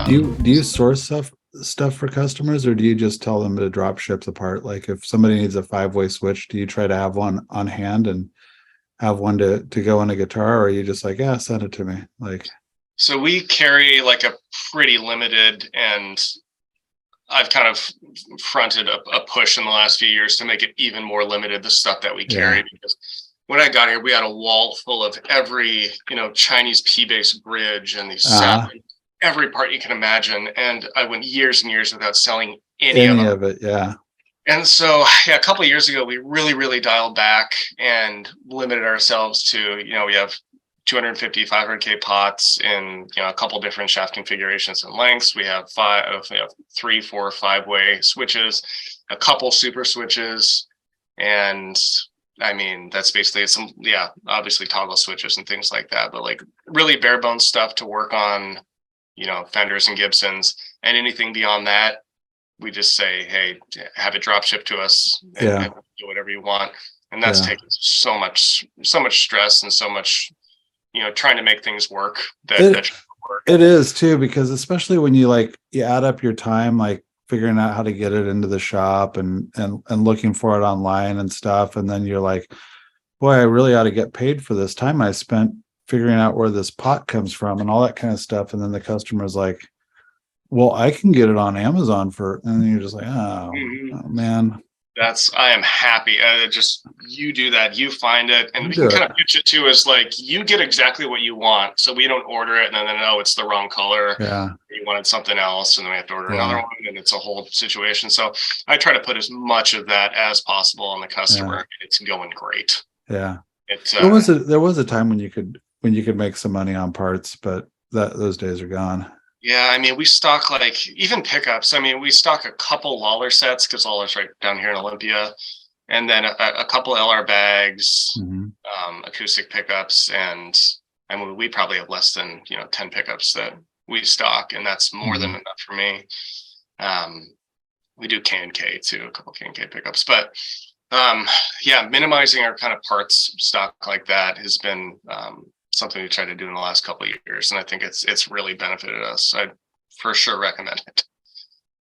Do you source stuff for customers, or do you just tell them to drop ship the part? Like if somebody needs a 5-way switch, do you try to have one on hand and have one to go in a guitar, or are you just like, yeah, send it to me? Like, So we carry like a pretty limited, and I've kind of fronted a push in the last few years to make it even more limited, the stuff that we carry, yeah, because when I got here, we had a wall full of every, Chinese P-bass bridge and these uh, every part you can imagine. And I went years and years without selling any of any them. of it, yeah, And so, yeah, a couple of years ago, we really, really dialed back and limited ourselves to, we have 250, 500K pots in, a couple different shaft configurations and lengths. We have 3, 4, 5-way switches, a couple super switches. And I mean, that's basically it. Obviously toggle switches and things like that, but like really bare bones stuff to work on, Fenders and Gibsons, and anything beyond that, we just say, hey, have it drop ship to us and do whatever you want. And that's taken so much stress and so much, trying to make things work that work. It is too, because especially when you add up your time, like figuring out how to get it into the shop and looking for it online and stuff. And then you're like, boy, I really ought to get paid for this time I spent figuring out where this pot comes from and all that kind of stuff. And then the customer's like, well, I can get it on Amazon and then you're just like, oh, oh man. I am happy. You do that, you find it, and we can kind of pitch it too as like, you get exactly what you want. So we don't order it and then, oh, it's the wrong color. Yeah. You wanted something else, and then we have to order another one, and it's a whole situation. So I try to put as much of that as possible on the customer. Yeah. It's going great. Yeah. There was a time when you could make some money on parts, but those days are gone. Yeah, I mean, we stock like even pickups. I mean, we stock a couple Lawler sets because Lawler's right down here in Olympia, and then a couple LR bags, acoustic pickups, and I mean, we probably have less than 10 pickups that we stock, and that's more than enough for me. We do K&K too, a couple K&K pickups, but minimizing our kind of parts stock like that has been something we tried to do in the last couple of years, and I think it's really benefited us. I'd for sure recommend it.